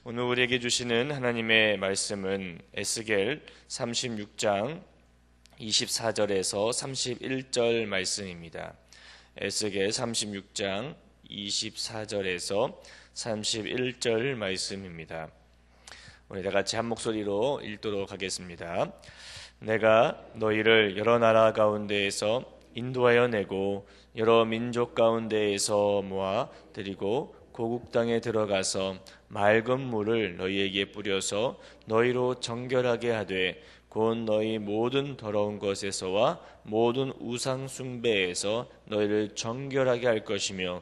오늘 우리에게 주시는 하나님의 말씀은 에스겔 36장 24절에서 31절 말씀입니다. 에스겔 36장 24절에서 31절 말씀입니다. 우리 다 같이 한 목소리로 읽도록 하겠습니다. 내가 너희를 여러 나라 가운데에서 인도하여 내고 여러 민족 가운데에서 모아 드리고 고국 땅에 들어가서 맑은 물을 너희에게 뿌려서 너희로 정결하게 하되 곧 너희 모든 더러운 것에서와 모든 우상 숭배에서 너희를 정결하게 할 것이며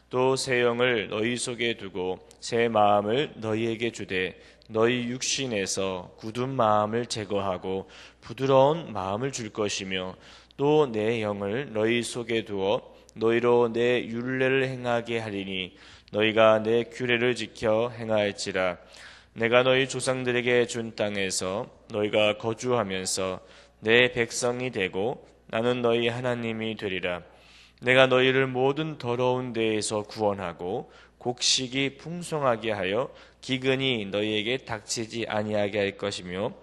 또 새 영을 너희 속에 두고 새 마음을 너희에게 주되 너희 육신에서 굳은 마음을 제거하고 부드러운 마음을 줄 것이며 또 내 영을 너희 속에 두어 너희로 내 율례를 행하게 하리니 너희가 내 규례를 지켜 행할지라. 내가 너희 조상들에게 준 땅에서 너희가 거주하면서 내 백성이 되고 나는 너희 하나님이 되리라. 내가 너희를 모든 더러운 데에서 구원하고 곡식이 풍성하게 하여 기근이 너희에게 닥치지 아니하게 할 것이며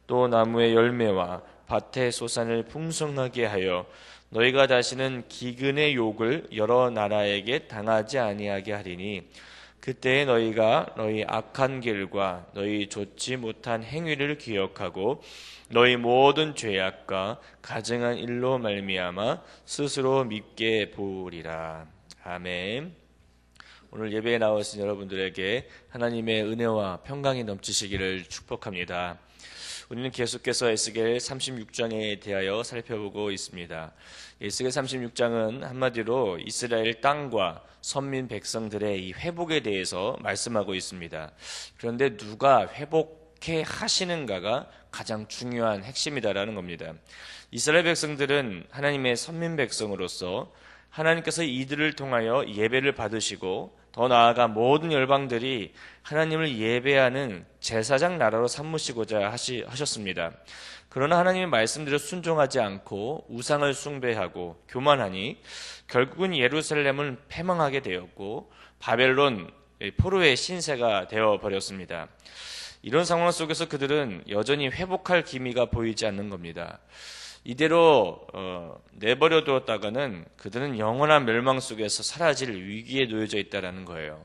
또 나무의 열매와 밭의 소산을 풍성하게 하여 너희가 다시는 기근의 욕을 여러 나라에게 당하지 아니하게 하리니 그때 너희가 너희 악한 길과 너희 좋지 못한 행위를 기억하고 너희 모든 죄악과 가증한 일로 말미암아 스스로 밉게 보으리라. 아멘. 오늘 예배에 나오신 여러분들에게 하나님의 은혜와 평강이 넘치시기를 축복합니다. 우리는 계속해서 에스겔 36장에 대하여 살펴보고 있습니다. 에스겔 36장은 한마디로 이스라엘 땅과 선민 백성들의 이 회복에 대해서 말씀하고 있습니다. 그런데 누가 회복해 하시는가가 가장 중요한 핵심이다라는 겁니다. 이스라엘 백성들은 하나님의 선민 백성으로서 하나님께서 이들을 통하여 예배를 받으시고 더 나아가 모든 열방들이 하나님을 예배하는 제사장 나라로 삼으시고자 하셨습니다. 그러나 하나님의 말씀대로 순종하지 않고 우상을 숭배하고 교만하니 결국은 예루살렘은 패망하게 되었고 바벨론 포로의 신세가 되어버렸습니다. 이런 상황 속에서 그들은 여전히 회복할 기미가 보이지 않는 겁니다. 이대로 내버려 두었다가는 그들은 영원한 멸망 속에서 사라질 위기에 놓여져 있다는 거예요.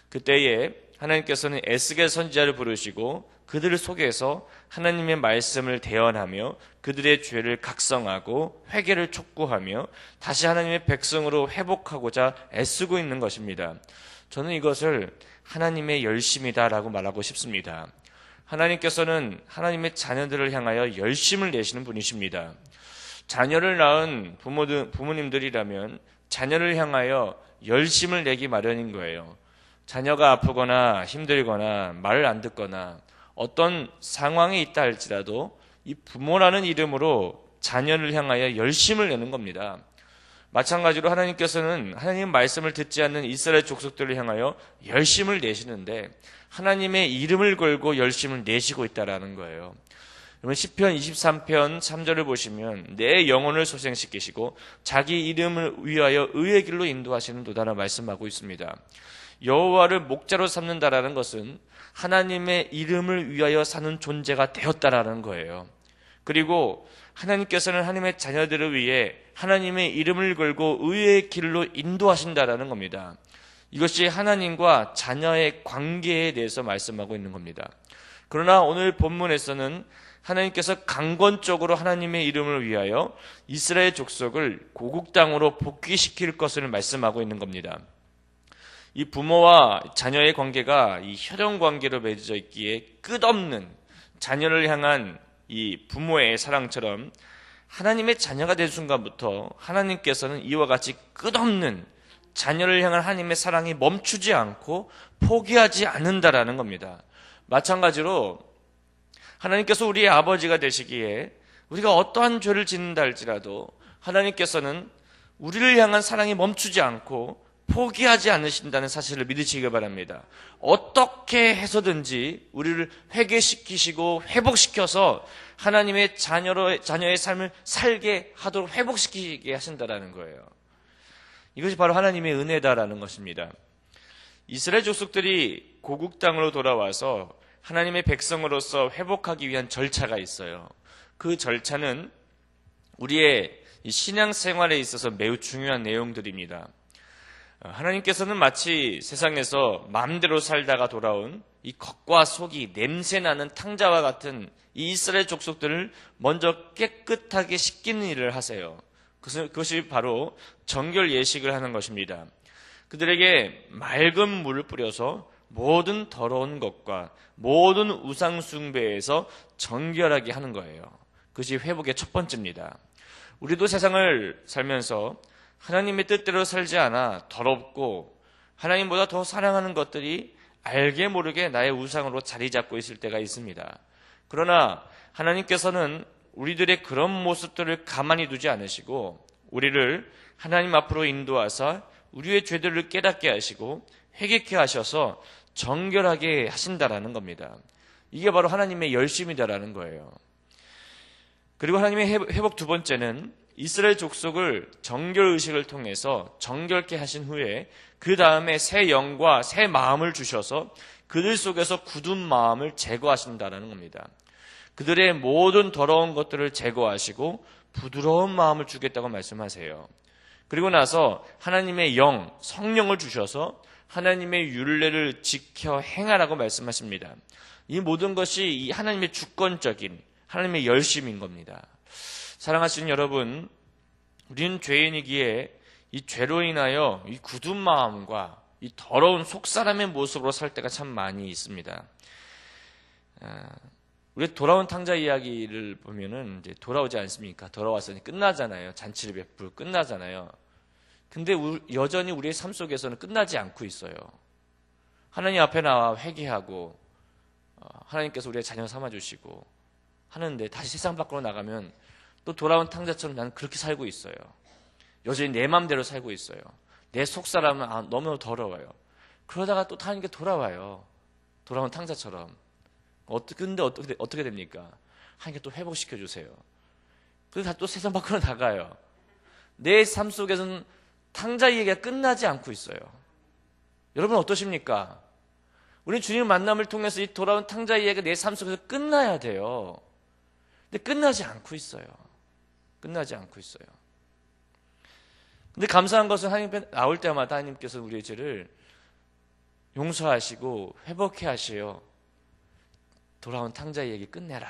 그때에 하나님께서는 에스겔 선지자를 부르시고 그들 속에서 하나님의 말씀을 대언하며 그들의 죄를 각성하고 회개를 촉구하며 다시 하나님의 백성으로 회복하고자 애쓰고 있는 것입니다. 저는 이것을 하나님의 열심이다라고 말하고 싶습니다. 하나님께서는 하나님의 자녀들을 향하여 열심을 내시는 분이십니다. 자녀를 낳은 부모님들이라면 자녀를 향하여 열심을 내기 마련인 거예요. 자녀가 아프거나 힘들거나 말을 안 듣거나 어떤 상황에 있다 할지라도 이 부모라는 이름으로 자녀를 향하여 열심을 내는 겁니다. 마찬가지로 하나님께서는 하나님의 말씀을 듣지 않는 이스라엘 족속들을 향하여 열심을 내시는데 하나님의 이름을 걸고 열심을 내시고 있다라는 거예요. 여러분 시편 23편 3절을 보시면 내 영혼을 소생시키시고 자기 이름을 위하여 의의 길로 인도하시는 도다라 말씀하고 있습니다. 여호와를 목자로 삼는다라는 것은 하나님의 이름을 위하여 사는 존재가 되었다라는 거예요. 그리고 하나님께서는 하나님의 자녀들을 위해 하나님의 이름을 걸고 의의 길로 인도하신다라는 겁니다. 이것이 하나님과 자녀의 관계에 대해서 말씀하고 있는 겁니다. 그러나 오늘 본문에서는 하나님께서 강권적으로 하나님의 이름을 위하여 이스라엘 족속을 고국 땅으로 복귀시킬 것을 말씀하고 있는 겁니다. 이 부모와 자녀의 관계가 이 혈연 관계로 맺어져 있기에 끝없는 자녀를 향한 이 부모의 사랑처럼 하나님의 자녀가 된 순간부터 하나님께서는 이와 같이 끝없는 자녀를 향한 하나님의 사랑이 멈추지 않고 포기하지 않는다라는 겁니다. 마찬가지로 하나님께서 우리의 아버지가 되시기에 우리가 어떠한 죄를 짓는다 할지라도 하나님께서는 우리를 향한 사랑이 멈추지 않고 포기하지 않으신다는 사실을 믿으시기 바랍니다. 어떻게 해서든지 우리를 회개시키시고 회복시켜서 하나님의 자녀의 삶을 살게 하도록 회복시키게 하신다라는 거예요. 이것이 바로 하나님의 은혜다라는 것입니다. 이스라엘 족속들이 고국 땅으로 돌아와서 하나님의 백성으로서 회복하기 위한 절차가 있어요. 그 절차는 우리의 신앙생활에 있어서 매우 중요한 내용들입니다. 하나님께서는 마치 세상에서 마음대로 살다가 돌아온 이 겉과 속이 냄새나는 탕자와 같은 이 이스라엘 족속들을 먼저 깨끗하게 씻기는 일을 하세요. 그것이 바로 정결 예식을 하는 것입니다. 그들에게 맑은 물을 뿌려서 모든 더러운 것과 모든 우상 숭배에서 정결하게 하는 거예요. 그것이 회복의 첫 번째입니다. 우리도 세상을 살면서 하나님의 뜻대로 살지 않아 더럽고 하나님보다 더 사랑하는 것들이 알게 모르게 나의 우상으로 자리 잡고 있을 때가 있습니다. 그러나 하나님께서는 우리들의 그런 모습들을 가만히 두지 않으시고 우리를 하나님 앞으로 인도하사 우리의 죄들을 깨닫게 하시고 회개케 하셔서 정결하게 하신다라는 겁니다. 이게 바로 하나님의 열심이다라는 거예요. 그리고 하나님의 회복 두 번째는 이스라엘 족속을 정결 의식을 통해서 정결케 하신 후에 그 다음에 새 영과 새 마음을 주셔서 그들 속에서 굳은 마음을 제거하신다라는 겁니다. 그들의 모든 더러운 것들을 제거하시고 부드러운 마음을 주겠다고 말씀하세요. 그리고 나서 하나님의 영, 성령을 주셔서 하나님의 율례를 지켜 행하라고 말씀하십니다. 이 모든 것이 이 하나님의 주권적인 하나님의 열심인 겁니다. 사랑하시는 여러분, 우리는 죄인이기에 이 죄로 인하여 이 굳은 마음과 이 더러운 속사람의 모습으로 살 때가 참 많이 있습니다. 우리 돌아온 탕자 이야기를 보면은 이제 돌아오지 않습니까? 돌아와서 끝나잖아요. 잔치를 베풀고 끝나잖아요. 근데 여전히 우리의 삶 속에서는 끝나지 않고 있어요. 하나님 앞에 나와 회개하고 하나님께서 우리의 자녀 삼아주시고 하는데 다시 세상 밖으로 나가면 또 돌아온 탕자처럼 나는 그렇게 살고 있어요. 여전히 내 마음대로 살고 있어요. 내 속사람은 너무 더러워요. 그러다가 또 하나님께 돌아와요. 돌아온 탕자처럼. 근데 어떻게 됩니까? 하나님께 또 회복시켜 주세요. 그래서 또 세상 밖으로 나가요. 내 삶 속에서는 탕자 얘기가 끝나지 않고 있어요. 여러분 어떠십니까? 우리 주님 만남을 통해서 이 돌아온 탕자 이야기가 내 삶 속에서 끝나야 돼요. 근데 끝나지 않고 있어요. 끝나지 않고 있어요. 근데 감사한 것은 하나님 앞에 나올 때마다 하나님께서 우리의 죄를 용서하시고 회복해 하시어 돌아온 탕자 얘기 끝내라.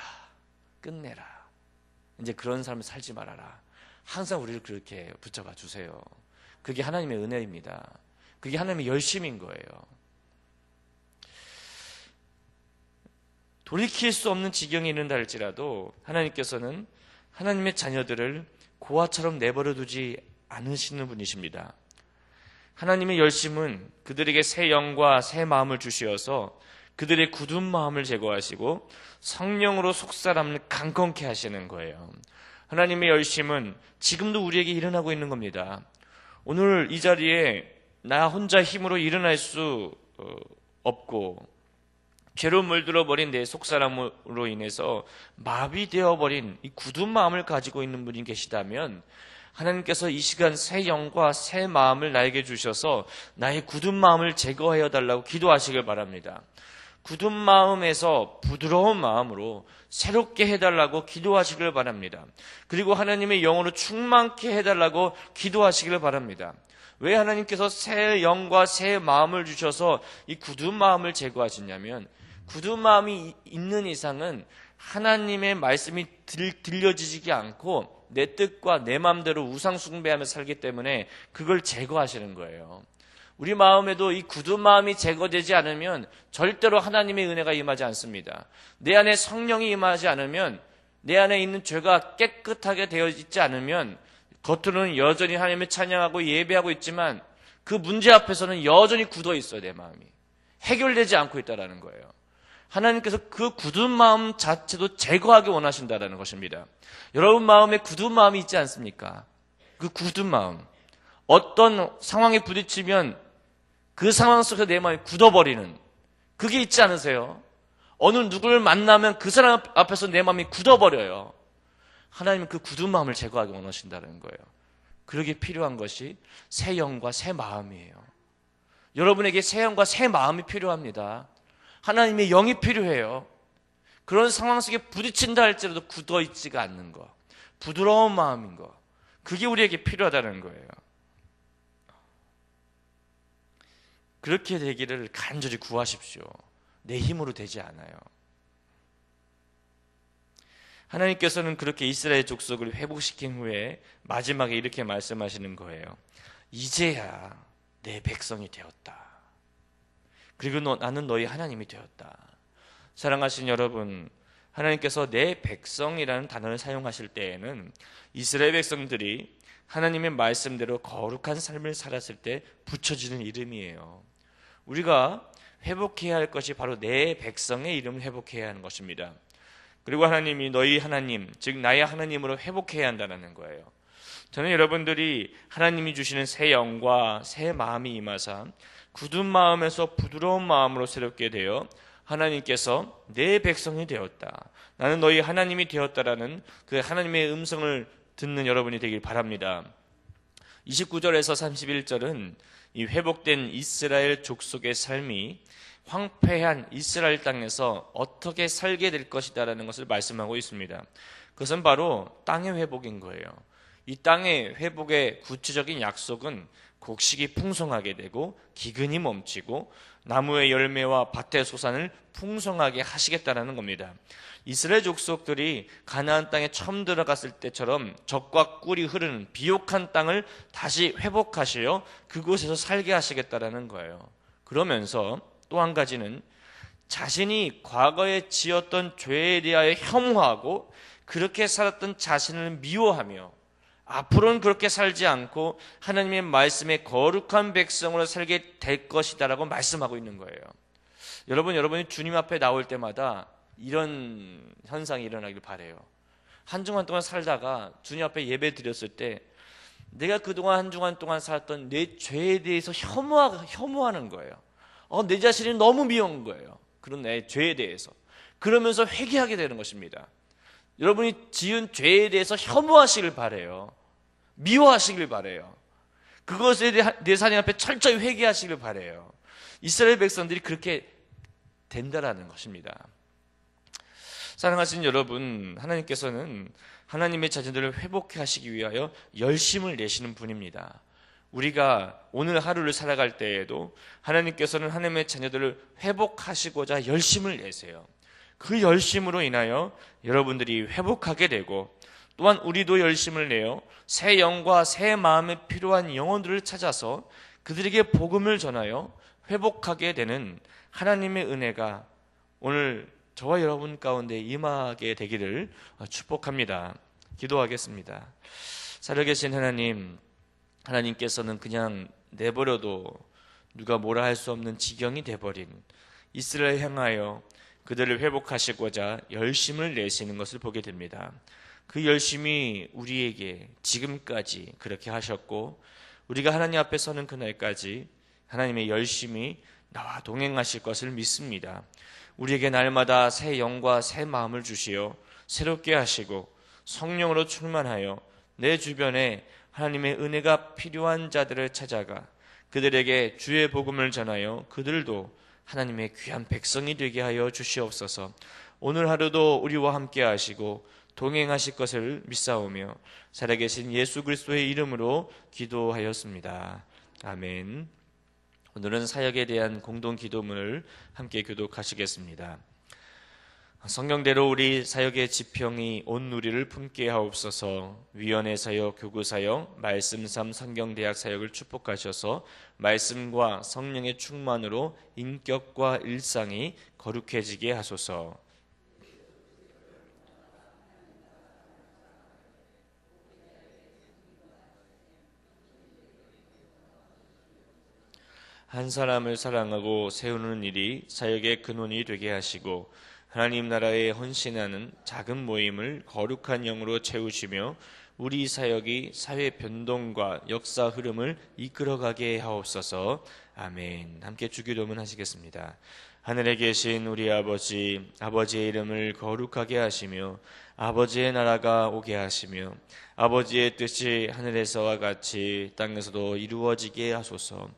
이제 그런 삶을 살지 말아라. 항상 우리를 그렇게 붙잡아 주세요. 그게 하나님의 은혜입니다. 그게 하나님의 열심인 거예요. 돌이킬 수 없는 지경에 이른다 할지라도 하나님께서는 하나님의 자녀들을 고아처럼 내버려 두지 않으시는 분이십니다. 하나님의 열심은 그들에게 새 영과 새 마음을 주시어서 그들의 굳은 마음을 제거하시고 성령으로 속사람을 강건케 하시는 거예요. 하나님의 열심은 지금도 우리에게 일어나고 있는 겁니다. 오늘 이 자리에 나 혼자 힘으로 일어날 수 없고 죄로 물들어버린 내 속사람으로 인해서 마비되어버린 이 굳은 마음을 가지고 있는 분이 계시다면 하나님께서 이 시간 새 영과 새 마음을 나에게 주셔서 나의 굳은 마음을 제거하여 달라고 기도하시길 바랍니다. 굳은 마음에서 부드러운 마음으로 새롭게 해달라고 기도하시길 바랍니다. 그리고 하나님의 영으로 충만케 해달라고 기도하시길 바랍니다. 왜 하나님께서 새 영과 새 마음을 주셔서 이 굳은 마음을 제거하시냐면 굳은 마음이 있는 이상은 하나님의 말씀이 들려지지 않고 내 뜻과 내 마음대로 우상 숭배하며 살기 때문에 그걸 제거하시는 거예요. 우리 마음에도 이 굳은 마음이 제거되지 않으면 절대로 하나님의 은혜가 임하지 않습니다. 내 안에 성령이 임하지 않으면 내 안에 있는 죄가 깨끗하게 되어 있지 않으면 겉으로는 여전히 하나님을 찬양하고 예배하고 있지만 그 문제 앞에서는 여전히 굳어 있어요. 내 마음이 해결되지 않고 있다는 거예요. 하나님께서 그 굳은 마음 자체도 제거하기 원하신다는 것입니다. 여러분 마음에 굳은 마음이 있지 않습니까? 그 굳은 마음, 어떤 상황에 부딪히면 그 상황 속에서 내 마음이 굳어버리는 그게 있지 않으세요? 어느 누구를 만나면 그 사람 앞에서 내 마음이 굳어버려요. 하나님은 그 굳은 마음을 제거하기 원하신다는 거예요. 그러기에 필요한 것이 새 영과 새 마음이에요. 여러분에게 새 영과 새 마음이 필요합니다. 하나님의 영이 필요해요. 그런 상황 속에 부딪힌다 할지라도 굳어있지가 않는 것, 부드러운 마음인 것, 그게 우리에게 필요하다는 거예요. 그렇게 되기를 간절히 구하십시오. 내 힘으로 되지 않아요. 하나님께서는 그렇게 이스라엘 족속을 회복시킨 후에 마지막에 이렇게 말씀하시는 거예요. 이제야 내 백성이 되었다. 그리고 나는 너희 하나님이 되었다. 사랑하신 여러분, 하나님께서 내 백성이라는 단어를 사용하실 때에는 이스라엘 백성들이 하나님의 말씀대로 거룩한 삶을 살았을 때 붙여지는 이름이에요. 우리가 회복해야 할 것이 바로 내 백성의 이름을 회복해야 하는 것입니다. 그리고 하나님이 너희 하나님, 즉 나의 하나님으로 회복해야 한다는 거예요. 저는 여러분들이 하나님이 주시는 새 영과 새 마음이 임하사 굳은 마음에서 부드러운 마음으로 새롭게 되어 하나님께서 내 백성이 되었다, 나는 너희 하나님이 되었다라는 그 하나님의 음성을 듣는 여러분이 되길 바랍니다. 29절에서 31절은 이 회복된 이스라엘 족속의 삶이 황폐한 이스라엘 땅에서 어떻게 살게 될 것이다라는 것을 말씀하고 있습니다. 그것은 바로 땅의 회복인 거예요. 이 땅의 회복의 구체적인 약속은 곡식이 풍성하게 되고 기근이 멈추고 나무의 열매와 밭의 소산을 풍성하게 하시겠다는 겁니다. 이스라엘 족속들이 가나안 땅에 처음 들어갔을 때처럼 젖과 꿀이 흐르는 비옥한 땅을 다시 회복하시어 그곳에서 살게 하시겠다는 거예요. 그러면서 또 한 가지는 자신이 과거에 지었던 죄에 대하여 혐오하고 그렇게 살았던 자신을 미워하며 앞으로는 그렇게 살지 않고 하나님의 말씀에 거룩한 백성으로 살게 될 것이다라고 말씀하고 있는 거예요. 여러분이 주님 앞에 나올 때마다 이런 현상이 일어나길 바라요. 한 주간 동안 살다가 주님 앞에 예배 드렸을 때 내가 그동안 한 주간 동안 살았던 내 죄에 대해서 혐오하는 거예요. 내 자신이 너무 미운 거예요. 그런 내 죄에 대해서. 그러면서 회개하게 되는 것입니다. 여러분이 지은 죄에 대해서 혐오하시길 바라요. 미워하시길 바라요. 그것에 대해 내 하나님 앞에 철저히 회개하시길 바라요. 이스라엘 백성들이 그렇게 된다라는 것입니다. 사랑하신 여러분, 하나님께서는 하나님의 자녀들을 회복해 하시기 위하여 열심을 내시는 분입니다. 우리가 오늘 하루를 살아갈 때에도 하나님께서는 하나님의 자녀들을 회복하시고자 열심을 내세요. 그 열심으로 인하여 여러분들이 회복하게 되고 또한 우리도 열심을 내어 새 영과 새 마음에 필요한 영혼들을 찾아서 그들에게 복음을 전하여 회복하게 되는 하나님의 은혜가 오늘 저와 여러분 가운데 임하게 되기를 축복합니다. 기도하겠습니다. 살아계신 하나님, 하나님께서는 그냥 내버려도 누가 뭐라 할 수 없는 지경이 돼버린 이스라엘 향하여 그들을 회복하시고자 열심을 내시는 것을 보게 됩니다. 그 열심이 우리에게 지금까지 그렇게 하셨고 우리가 하나님 앞에 서는 그날까지 하나님의 열심이 나와 동행하실 것을 믿습니다. 우리에게 날마다 새 영과 새 마음을 주시어 새롭게 하시고 성령으로 충만하여 내 주변에 하나님의 은혜가 필요한 자들을 찾아가 그들에게 주의 복음을 전하여 그들도 하나님의 귀한 백성이 되게 하여 주시옵소서. 오늘 하루도 우리와 함께 하시고 동행하실 것을 믿사오며 살아계신 예수 그리스도의 이름으로 기도하였습니다. 아멘. 오늘은 사역에 대한 공동 기도문을 함께 교독하시겠습니다. 성경대로 우리 사역의 지평이 온 누리를 품게 하옵소서. 위원회 사역, 교구 사역, 말씀 삶 성경대학 사역을 축복하셔서 말씀과 성령의 충만으로 인격과 일상이 거룩해지게 하소서. 한 사람을 사랑하고 세우는 일이 사역의 근원이 되게 하시고 하나님 나라에 헌신하는 작은 모임을 거룩한 영으로 채우시며 우리 사역이 사회 변동과 역사 흐름을 이끌어가게 하옵소서. 아멘. 함께 주기도문 하시겠습니다. 하늘에 계신 우리 아버지, 아버지의 이름을 거룩하게 하시며 아버지의 나라가 오게 하시며 아버지의 뜻이 하늘에서와 같이 땅에서도 이루어지게 하소서.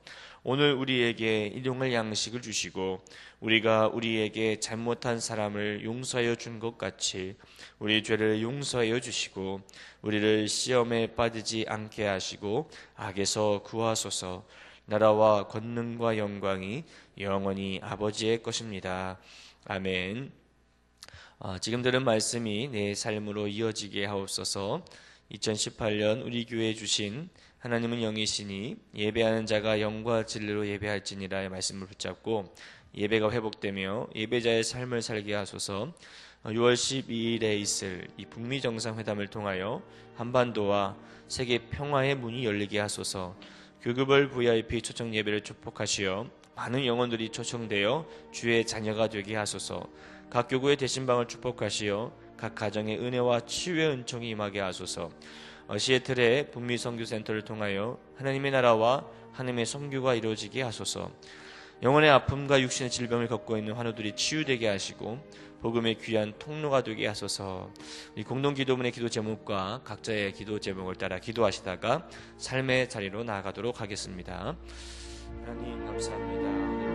오늘 우리에게 일용할 양식을 주시고 우리가 우리에게 잘못한 사람을 용서하여 준 것 같이 우리 죄를 용서하여 주시고 우리를 시험에 빠지지 않게 하시고 악에서 구하소서. 나라와 권능과 영광이 영원히 아버지의 것입니다. 아멘. 지금 들은 말씀이 내 삶으로 이어지게 하옵소서. 2018년 우리 교회에 주신 하나님은 영이시니 예배하는 자가 영과 진리로 예배할지니라의 말씀을 붙잡고 예배가 회복되며 예배자의 삶을 살게 하소서. 6월 12일에 있을 이 북미 정상회담을 통하여 한반도와 세계 평화의 문이 열리게 하소서. 교급을 VIP 초청 예배를 축복하시어 많은 영혼들이 초청되어 주의 자녀가 되게 하소서. 각 교구의 대신방을 축복하시어 각 가정의 은혜와 치유의 은총이 임하게 하소서. 시애틀의 북미 선교센터를 통하여 하나님의 나라와 하나님의 선교가 이루어지게 하소서. 영혼의 아픔과 육신의 질병을 겪고 있는 환우들이 치유되게 하시고 복음의 귀한 통로가 되게 하소서. 이 공동 기도문의 기도 제목과 각자의 기도 제목을 따라 기도하시다가 삶의 자리로 나아가도록 하겠습니다. 하나님 감사합니다.